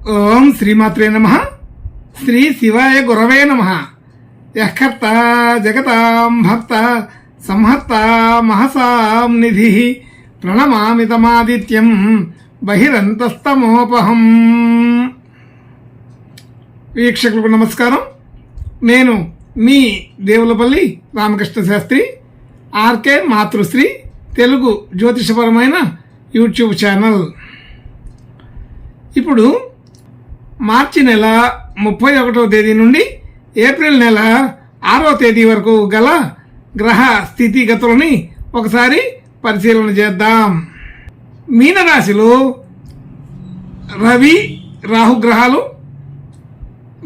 ఓం శ్రీమాత్రే నమః. శ్రీ శివాయ గురవే నమః. యఃకర్త జగతాం భర్త సంహర్త మహసాం నిధి ప్రణమామితమాదిత్యం బహిరంతస్తమోపహం. వీక్షకులకు నమస్కారం. నేను మీ దేవులపల్లి రామకృష్ణ శాస్త్రి. ఆర్కే మాతృశ్రీ తెలుగు జ్యోతిషపరమైన యూట్యూబ్ ఛానల్. ఇప్పుడు మార్చి నెల 31వ తేదీ నుండి ఏప్రిల్ నెల 6వ తేదీ వరకు గల గ్రహ స్థితిగతులని ఒకసారి పరిశీలన చేద్దాం. మీనరాశిలో రవి రాహుగ్రహాలు,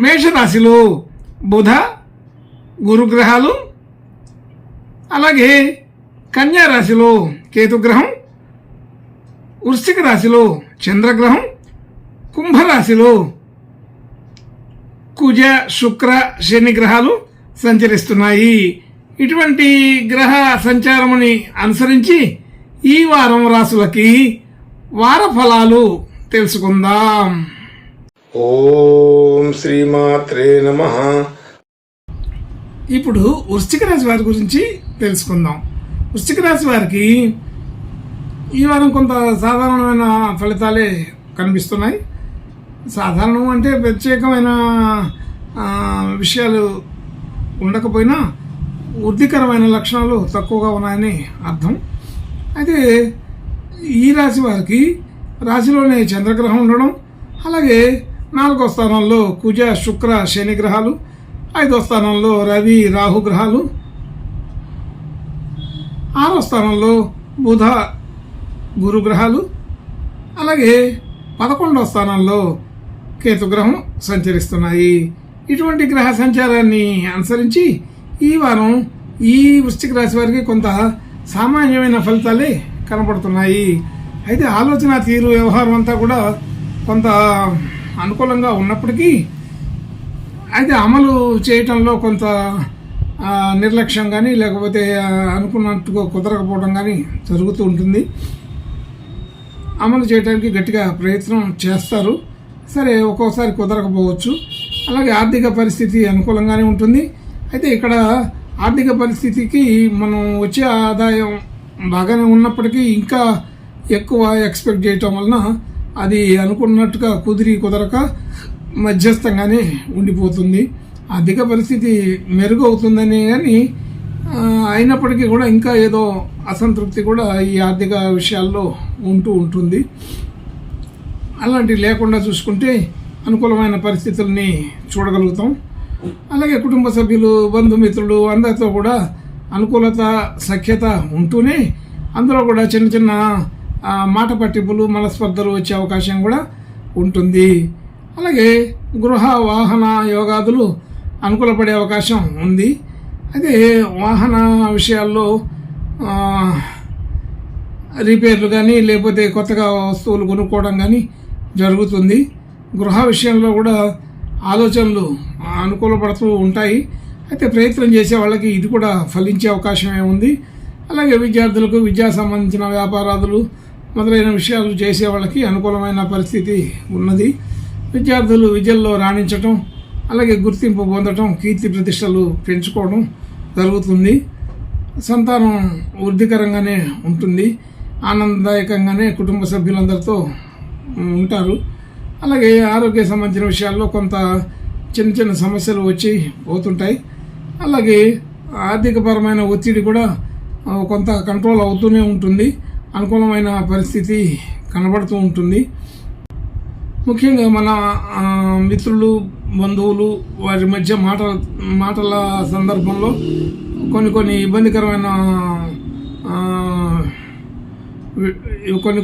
మేషరాశిలో బుధ గురుగ్రహాలు, అలాగే కన్యా రాశిలో కేతుగ్రహం, వృశ్చిక రాశిలో చంద్రగ్రహం, కుంభరాశిలో కుజ శుక్ర శని గ్రహాలు సంచరిస్తున్నాయి. ఇటువంటి గ్రహ సంచారముని అనుసరించి ఈ వారం రాశులకి వార ఫలాలు తెలుసుకుందాం. ఓం శ్రీమాత్రే నమః. ఇప్పుడు వృశ్చిక రాశి వారి గురించి తెలుసుకుందాం. వృశ్చిక రాశి వారికి ఈ వారం కొంత సాధారణమైన ఫలితాలే కనిపిస్తున్నాయి. సాధారణం అంటే ప్రత్యేకమైన విషయాలు ఉండకపోయినా వృద్ధికరమైన లక్షణాలు తక్కువగా ఉన్నాయని అర్థం. అయితే ఈ రాశి వారికి రాశిలోనే చంద్రగ్రహం ఉండడం, అలాగే 4వ స్థానంలో కుజ శుక్ర శని గ్రహాలు, 5వ స్థానంలో రవి రాహు గ్రహాలు, 6వ స్థానంలో బుధ గురు గ్రహాలు, అలాగే 11వ స్థానంలో కేతుగ్రహం సంచరిస్తున్నాయి. ఇటువంటి గ్రహ సంచారాన్ని అనుసరించి ఈ వారం ఈ వృశ్చిక రాశి వారికి కొంత సామాన్యమైన ఫలితాలే కనపడుతున్నాయి. అయితే ఆలోచన తీరు వ్యవహారం అంతా కూడా కొంత అనుకూలంగా ఉన్నప్పటికీ అయితే అమలు చేయటంలో కొంత నిర్లక్ష్యం కానీ లేకపోతే అనుకున్నట్టుగా కుదరకపోవడం కానీ జరుగుతూ ఉంటుంది. అమలు చేయడానికి గట్టిగా ప్రయత్నం చేస్తారు, సరే ఒక్కోసారి కుదరకపోవచ్చు. అలాగే ఆర్థిక పరిస్థితి అనుకూలంగానే ఉంటుంది. అయితే ఇక్కడ ఆర్థిక పరిస్థితికి మనం వచ్చే ఆదాయం బాగానే ఉన్నప్పటికీ ఇంకా ఎక్కువ ఎక్స్పెక్ట్ చేయటం వలన అది అనుకున్నట్టుగా కుదరక మధ్యస్థంగానే ఉండిపోతుంది. ఆర్థిక పరిస్థితి మెరుగు అవుతుందని కానీ అయినప్పటికీ కూడా ఇంకా ఏదో అసంతృప్తి కూడా ఈ ఆర్థిక విషయాల్లో ఉంటుంది. అలాంటివి లేకుండా చూసుకుంటే అనుకూలమైన పరిస్థితుల్ని చూడగలుగుతాం. అలాగే కుటుంబ సభ్యులు, బంధుమిత్రులు అందరితో కూడా అనుకూలత సఖ్యత ఉంటూనే అందులో కూడా చిన్న చిన్న మాట పట్టింపులు, మనస్పర్ధలు వచ్చే అవకాశం కూడా ఉంటుంది. అలాగే గృహ వాహన యోగాదులు అనుకూలపడే అవకాశం ఉంది. అదే వాహన విషయాల్లో రిపేర్లు కానీ లేకపోతే కొత్తగా వస్తువులు కొనుక్కోవడం కానీ జరుగుతుంది. గృహ విషయంలో కూడా ఆలోచనలు అనుకూలపడుతూ ఉంటాయి. అయితే ప్రయత్నం చేసే వాళ్ళకి ఇది కూడా ఫలించే అవకాశమే ఉంది. అలాగే విద్యార్థులకు విద్యా సంబంధించిన వ్యాపారాదులు మొదలైన విషయాలు చేసే వాళ్ళకి అనుకూలమైన పరిస్థితి ఉన్నది. విద్యార్థులు విద్యల్లో రాణించటం, అలాగే గుర్తింపు పొందటం, కీర్తి ప్రతిష్టలు పెంచుకోవడం జరుగుతుంది. సంతానం వృద్ధికరంగానే ఉంటుంది, ఆనందదాయకంగానే కుటుంబ సభ్యులందరితో ఉంటారు. అలాగే ఆరోగ్య సంబంధించిన విషయాల్లో కొంత చిన్న చిన్న సమస్యలు వచ్చి పోతుంటాయి. అలాగే ఆర్థికపరమైన ఒత్తిడి కూడా కొంత కంట్రోల్ అవుతూనే ఉంటుంది. అనుకూలమైన పరిస్థితి కనబడుతూ ఉంటుంది. ముఖ్యంగా మన మిత్రులు, బంధువులు వారి మధ్య మాటల సందర్భంలో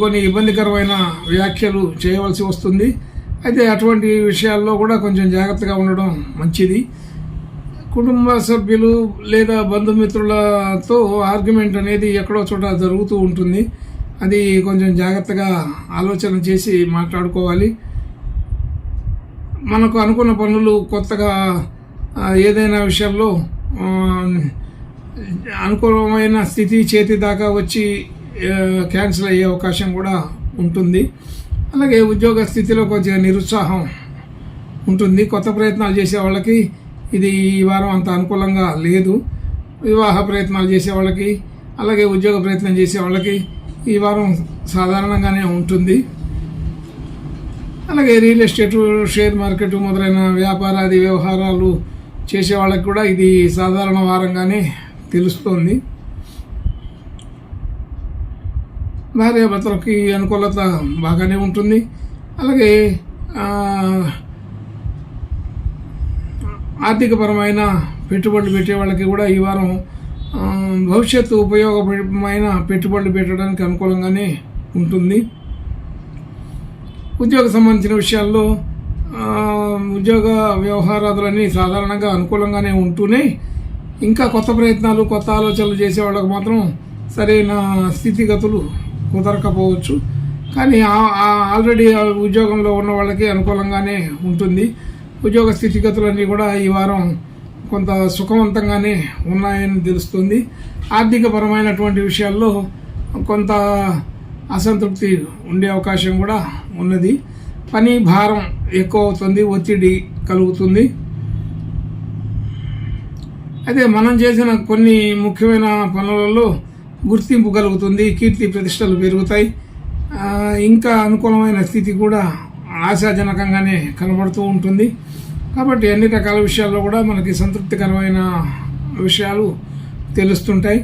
కొన్ని ఇబ్బందికరమైన వ్యాఖ్యలు చేయవలసి వస్తుంది. అయితే అటువంటి విషయాల్లో కూడా కొంచెం జాగ్రత్తగా ఉండడం మంచిది. కుటుంబ సభ్యులు లేదా బంధుమిత్రులతో ఆర్గ్యుమెంట్ అనేది ఎక్కడో చోట జరుగుతూ ఉంటుంది. అది కొంచెం జాగ్రత్తగా ఆలోచన చేసి మాట్లాడుకోవాలి. మనకు అనుకున్న పనులు కొత్తగా ఏదైనా విషయంలో అనుకూలమైన స్థితి చేతి దాకా వచ్చి క్యాన్సిల్ అయ్యే అవకాశం కూడా ఉంటుంది. అలాగే ఉద్యోగ స్థితిలో కొంచెం నిరుత్సాహం ఉంటుంది. కొత్త ప్రయత్నాలు చేసే వాళ్ళకి ఇది ఈ వారం అంత అనుకూలంగా లేదు. వివాహ ప్రయత్నాలు చేసే వాళ్ళకి, అలాగే ఉద్యోగ ప్రయత్నం చేసే వాళ్ళకి ఈ వారం సాధారణంగానే ఉంటుంది. అలాగే రియల్ ఎస్టేటు, షేర్ మార్కెట్ మొదలైన వ్యాపారాది వ్యవహారాలు చేసే వాళ్ళకి కూడా ఇది సాధారణ వారంగానే తెలుస్తోంది. భార్యాభర్తలకి అనుకూలత బాగానే ఉంటుంది. అలాగే ఆర్థికపరమైన పెట్టుబడులు పెట్టే వాళ్ళకి కూడా ఈ వారం భవిష్యత్తు ఉపయోగమైన పెట్టుబడులు పెట్టడానికి అనుకూలంగానే ఉంటుంది. ఉద్యోగ సంబంధించిన విషయాల్లో ఉద్యోగ వ్యవహారాదులన్నీ సాధారణంగా అనుకూలంగానే ఉంటూనే ఇంకా కొత్త ప్రయత్నాలు, కొత్త ఆలోచనలు చేసే వాళ్ళకు మాత్రం సరైన స్థితిగతులు కుదరకపోవచ్చు. కానీ ఆల్రెడీ ఉద్యోగంలో ఉన్న వాళ్ళకి అనుకూలంగానే ఉంటుంది. ఉద్యోగ స్థితిగతులన్నీ కూడా ఈ వారం కొంత సుఖవంతంగానే ఉన్నాయని తెలుస్తుంది. ఆర్థికపరమైనటువంటి విషయాల్లో కొంత అసంతృప్తి ఉండే అవకాశం కూడా ఉన్నది. పని భారం ఎక్కువ అవుతుంది, ఒత్తిడి కలుగుతుంది. అయితే మనం చేసిన కొన్ని ముఖ్యమైన పనులలో గుర్తింపు కలుగుతుంది, కీర్తి ప్రతిష్టలు పెరుగుతాయి. ఇంకా అనుకూలమైన స్థితి కూడా ఆశాజనకంగానే కనబడుతూ ఉంటుంది. కాబట్టి అన్ని రకాల విషయాల్లో కూడా మనకి సంతృప్తికరమైన విషయాలు తెలుస్తుంటాయి.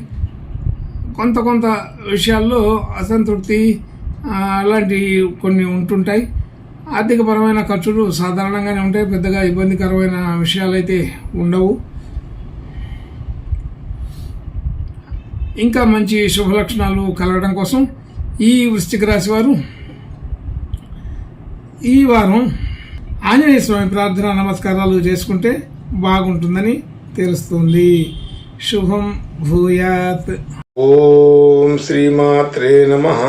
కొంత విషయాల్లో అసంతృప్తి అలాంటి కొన్ని ఉంటుంటాయి. ఆర్థికపరమైన ఖర్చులు సాధారణంగానే ఉంటాయి, పెద్దగా ఇబ్బందికరమైన విషయాలైతే ఉండవు. ఇంకా మంచి శుభలక్షణాలు కలగడం కోసం ఈ వృశ్చిక రాశి వారు ఈ వారం ఆంజనేయ స్వామి ప్రార్థన నమస్కారాలు చేసుకుంటే బాగుంటుందని తెలుస్తుంది. శుభం భూయాత్. ఓం శ్రీమాత్రే నమః.